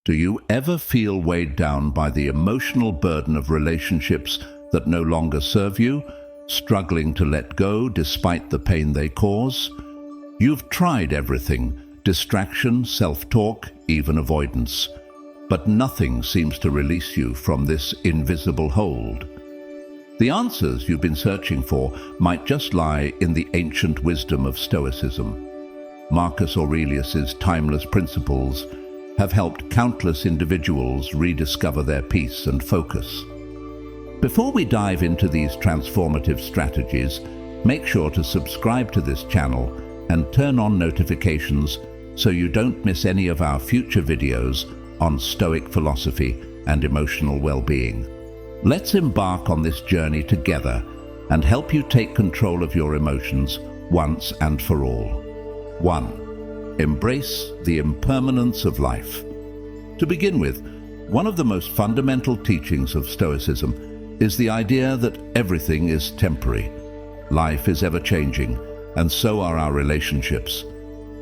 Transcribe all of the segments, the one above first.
Do you ever feel weighed down by the emotional burden of relationships that no longer serve you, struggling to let go despite the pain they cause? You've tried everything: distraction, self-talk, even avoidance. But nothing seems to release you from this invisible hold. The answers you've been searching for might just lie in the ancient wisdom of Stoicism. Marcus Aurelius's timeless principles have helped countless individuals rediscover their peace and focus. Before we dive into these transformative strategies, make sure to subscribe to this channel and turn on notifications so you don't miss any of our future videos on Stoic philosophy and emotional well-being. Let's embark on this journey together and help you take control of your emotions once and for all. 1. Embrace the impermanence of life. To begin with, one of the most fundamental teachings of Stoicism is the idea that everything is temporary. Life is ever-changing, and so are our relationships.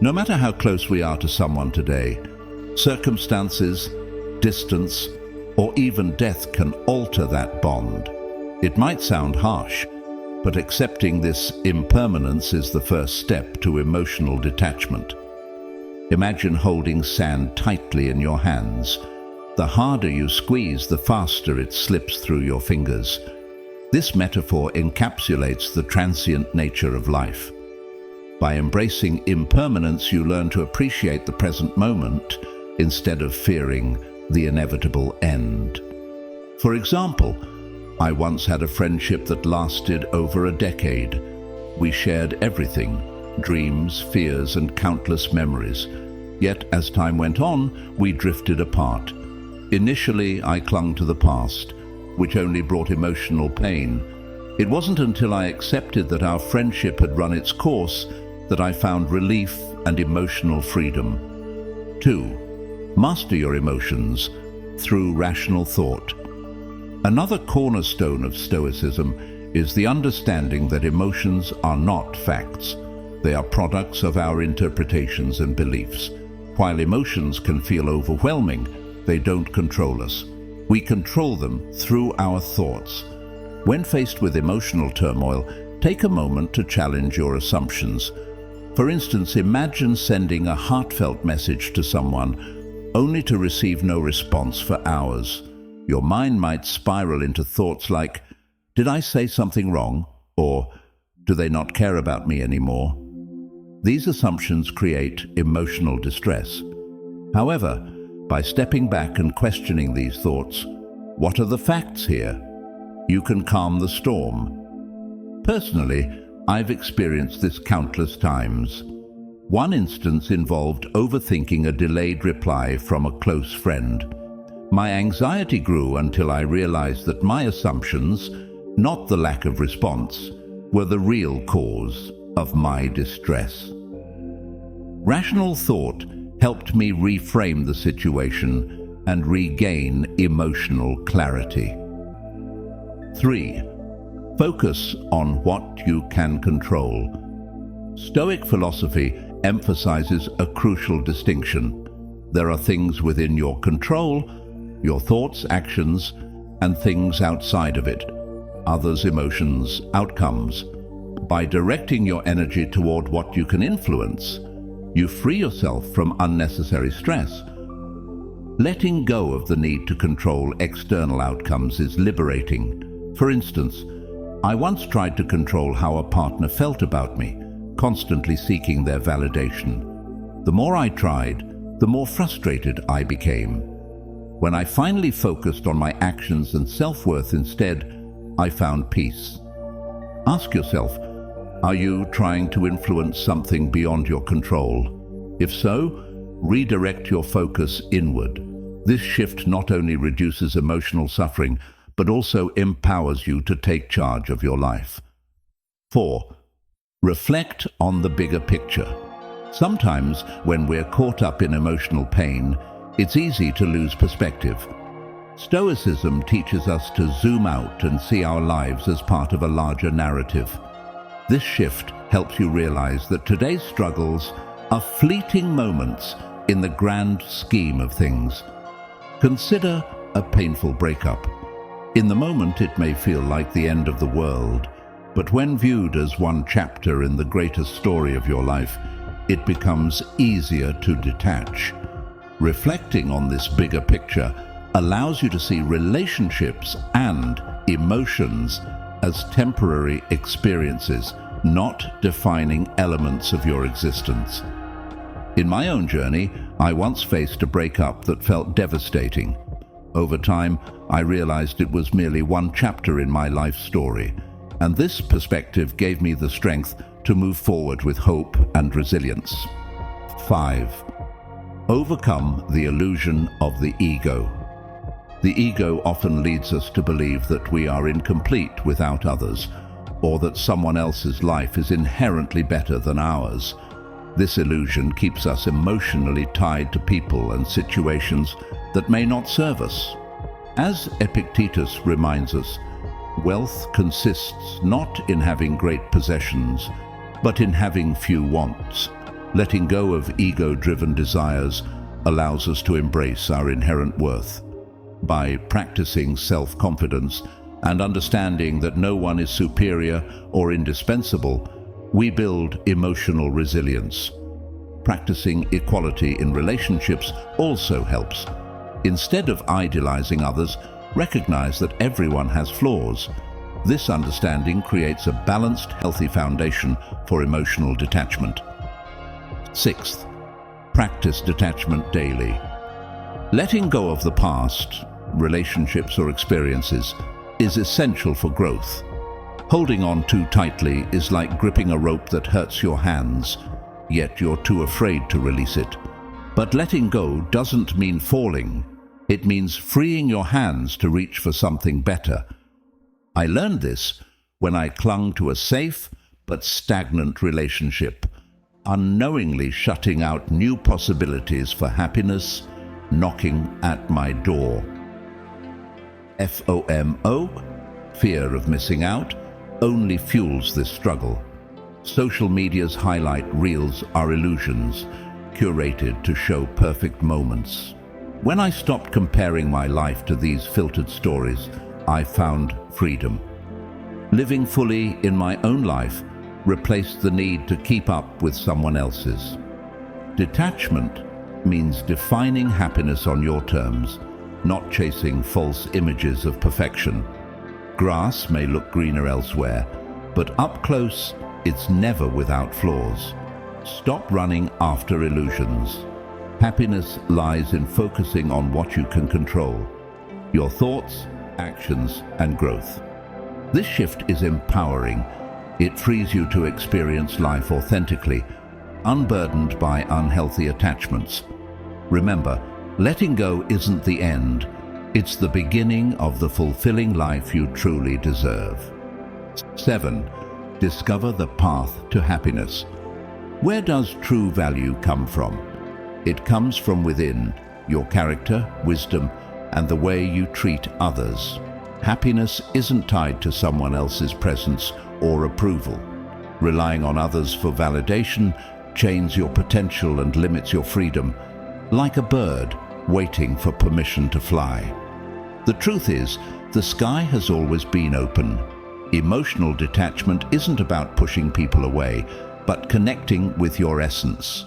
No matter how close we are to someone today, circumstances, distance, or even death can alter that bond. It might sound harsh, but accepting this impermanence is the first step to emotional detachment. Imagine holding sand tightly in your hands. The harder you squeeze, the faster it slips through your fingers. This metaphor encapsulates the transient nature of life. By embracing impermanence, you learn to appreciate the present moment instead of fearing the inevitable end. For example, I once had a friendship that lasted over a decade. We shared everything: dreams, fears, and countless memories. Yet, as time went on, we drifted apart. Initially, I clung to the past, which only brought emotional pain. It wasn't until I accepted that our friendship had run its course that I found relief and emotional freedom. 2. Master your emotions through rational thought. Another cornerstone of Stoicism is the understanding that emotions are not facts. They are products of our interpretations and beliefs. While emotions can feel overwhelming, they don't control us. We control them through our thoughts. When faced with emotional turmoil, take a moment to challenge your assumptions. For instance, imagine sending a heartfelt message to someone only to receive no response for hours. Your mind might spiral into thoughts like, "Did I say something wrong?" Or, "Do they not care about me anymore?" These assumptions create emotional distress. However, by stepping back and questioning these thoughts, what are the facts here? You can calm the storm. Personally, I've experienced this countless times. One instance involved overthinking a delayed reply from a close friend. My anxiety grew until I realized that my assumptions, not the lack of response, were the real cause of my distress. Rational thought helped me reframe the situation and regain emotional clarity. 3. Focus on what you can control. Stoic philosophy emphasizes a crucial distinction. There are things within your control, your thoughts, actions, and things outside of it, others' emotions, outcomes. By directing your energy toward what you can influence, you free yourself from unnecessary stress. Letting go of the need to control external outcomes is liberating. For instance, I once tried to control how a partner felt about me, constantly seeking their validation. The more I tried, the more frustrated I became. When I finally focused on my actions and self-worth instead, I found peace. Ask yourself, are you trying to influence something beyond your control? If so, redirect your focus inward. This shift not only reduces emotional suffering, but also empowers you to take charge of your life. 4. Reflect on the bigger picture. Sometimes, when we're caught up in emotional pain, it's easy to lose perspective. Stoicism teaches us to zoom out and see our lives as part of a larger narrative. This shift helps you realize that today's struggles are fleeting moments in the grand scheme of things. Consider a painful breakup. In the moment, it may feel like the end of the world, but when viewed as one chapter in the greatest story of your life, it becomes easier to detach. Reflecting on this bigger picture allows you to see relationships and emotions as temporary experiences, not defining elements of your existence. In my own journey, I once faced a breakup that felt devastating. Over time, I realized it was merely one chapter in my life story, and this perspective gave me the strength to move forward with hope and resilience. 5. Overcome the illusion of the ego. The ego often leads us to believe that we are incomplete without others, or that someone else's life is inherently better than ours. This illusion keeps us emotionally tied to people and situations that may not serve us. As Epictetus reminds us, wealth consists not in having great possessions, but in having few wants. Letting go of ego-driven desires allows us to embrace our inherent worth. By practicing self-confidence and understanding that no one is superior or indispensable, we build emotional resilience. Practicing equality in relationships also helps. Instead of idolizing others, recognize that everyone has flaws. This understanding creates a balanced, healthy foundation for emotional detachment. 6th, practice detachment daily. Letting go of the past, relationships or experiences, is essential for growth. Holding on too tightly is like gripping a rope that hurts your hands, yet you're too afraid to release it. But letting go doesn't mean falling. It means freeing your hands to reach for something better. I learned this when I clung to a safe but stagnant relationship, unknowingly shutting out new possibilities for happiness knocking at my door. FOMO, fear of missing out, only fuels this struggle. Social media's highlight reels are illusions, curated to show perfect moments. When I stopped comparing my life to these filtered stories, I found freedom. Living fully in my own life replaced the need to keep up with someone else's. Detachment means defining happiness on your terms, not chasing false images of perfection. Grass may look greener elsewhere, but up close, it's never without flaws. Stop running after illusions. Happiness lies in focusing on what you can control: your thoughts, actions, and growth. This shift is empowering. It frees you to experience life authentically, unburdened by unhealthy attachments. Remember, letting go isn't the end. It's the beginning of the fulfilling life you truly deserve. 7. Discover the path to happiness. Where does true value come from? It comes from within, your character, wisdom, and the way you treat others. Happiness isn't tied to someone else's presence or approval. Relying on others for validation chains your potential and limits your freedom, like a bird waiting for permission to fly. The truth is, the sky has always been open. Emotional detachment isn't about pushing people away, but connecting with your essence.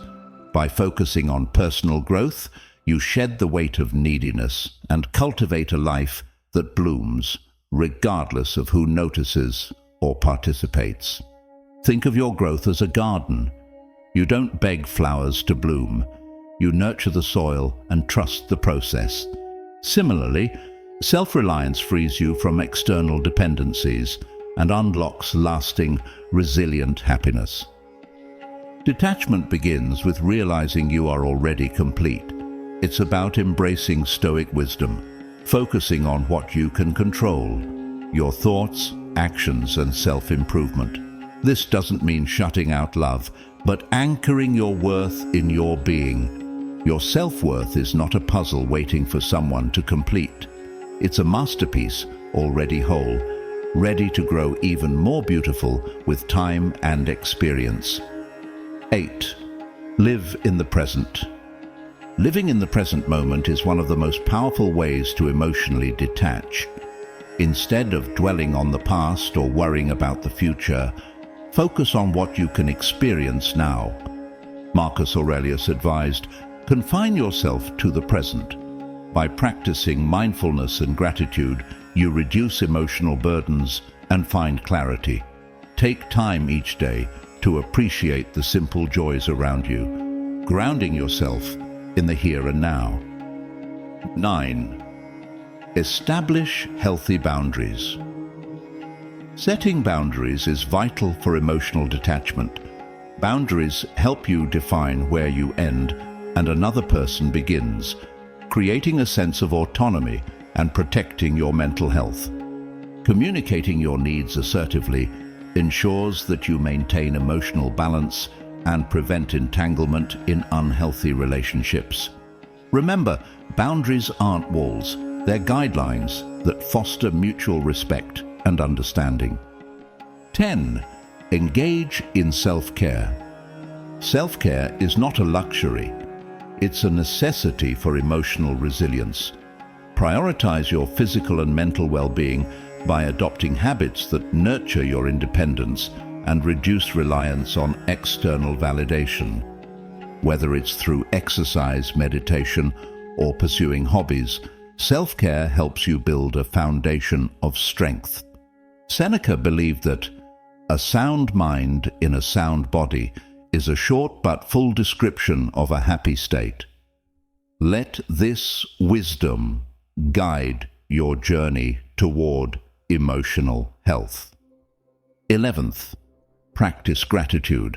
By focusing on personal growth, you shed the weight of neediness and cultivate a life that blooms, regardless of who notices or participates. Think of your growth as a garden. You don't beg flowers to bloom. You nurture the soil and trust the process. Similarly, self-reliance frees you from external dependencies and unlocks lasting, resilient happiness. Detachment begins with realizing you are already complete. It's about embracing Stoic wisdom, focusing on what you can control: your thoughts, actions, and self-improvement. This doesn't mean shutting out love, but anchoring your worth in your being. Your self-worth is not a puzzle waiting for someone to complete. It's a masterpiece already whole, ready to grow even more beautiful with time and experience. 8. Live in the present. Living in the present moment is one of the most powerful ways to emotionally detach. Instead of dwelling on the past or worrying about the future, focus on what you can experience now. Marcus Aurelius advised, confine yourself to the present. By practicing mindfulness and gratitude, you reduce emotional burdens and find clarity. Take time each day to appreciate the simple joys around you, grounding yourself in the here and now. 9. Establish healthy boundaries. Setting boundaries is vital for emotional detachment. Boundaries help you define where you end and another person begins, creating a sense of autonomy and protecting your mental health. Communicating your needs assertively ensures that you maintain emotional balance and prevent entanglement in unhealthy relationships. Remember, boundaries aren't walls, they're guidelines that foster mutual respect and understanding. 10. Engage in self-care. Self-care is not a luxury, it's a necessity for emotional resilience. Prioritize your physical and mental well-being by adopting habits that nurture your independence and reduce reliance on external validation. Whether it's through exercise, meditation, or pursuing hobbies, self-care helps you build a foundation of strength. Seneca believed that a sound mind in a sound body is a short but full description of a happy state. Let this wisdom guide your journey toward emotional health. 11th, practice gratitude.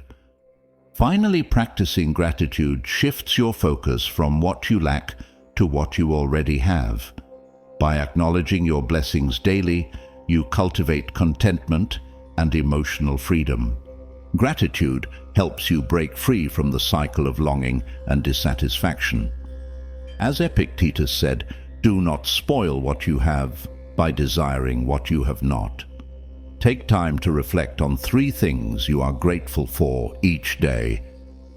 Finally, practicing gratitude shifts your focus from what you lack to what you already have. By acknowledging your blessings daily, you cultivate contentment and emotional freedom. Gratitude helps you break free from the cycle of longing and dissatisfaction. As Epictetus said, do not spoil what you have by desiring what you have not. Take time to reflect on 3 things you are grateful for each day,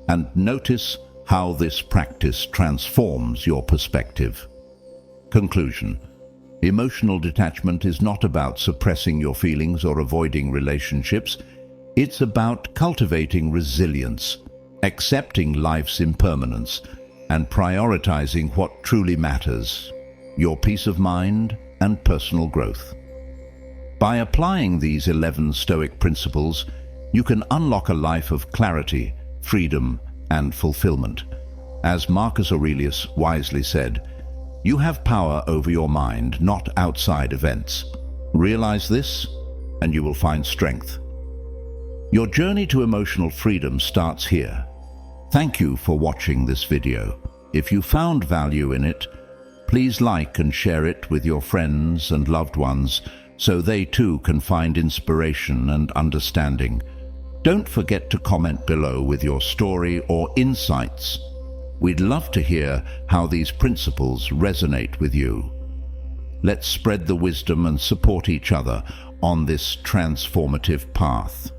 and notice how this practice transforms your perspective. Conclusion. Emotional detachment is not about suppressing your feelings or avoiding relationships. It's about cultivating resilience, accepting life's impermanence, and prioritizing what truly matters, your peace of mind and personal growth. By applying these 11 Stoic principles, you can unlock a life of clarity, freedom, and fulfillment. As Marcus Aurelius wisely said, you have power over your mind, not outside events. Realize this, and you will find strength. Your journey to emotional freedom starts here. Thank you for watching this video. If you found value in it, please like and share it with your friends and loved ones so they too can find inspiration and understanding. Don't forget to comment below with your story or insights. We'd love to hear how these principles resonate with you. Let's spread the wisdom and support each other on this transformative path.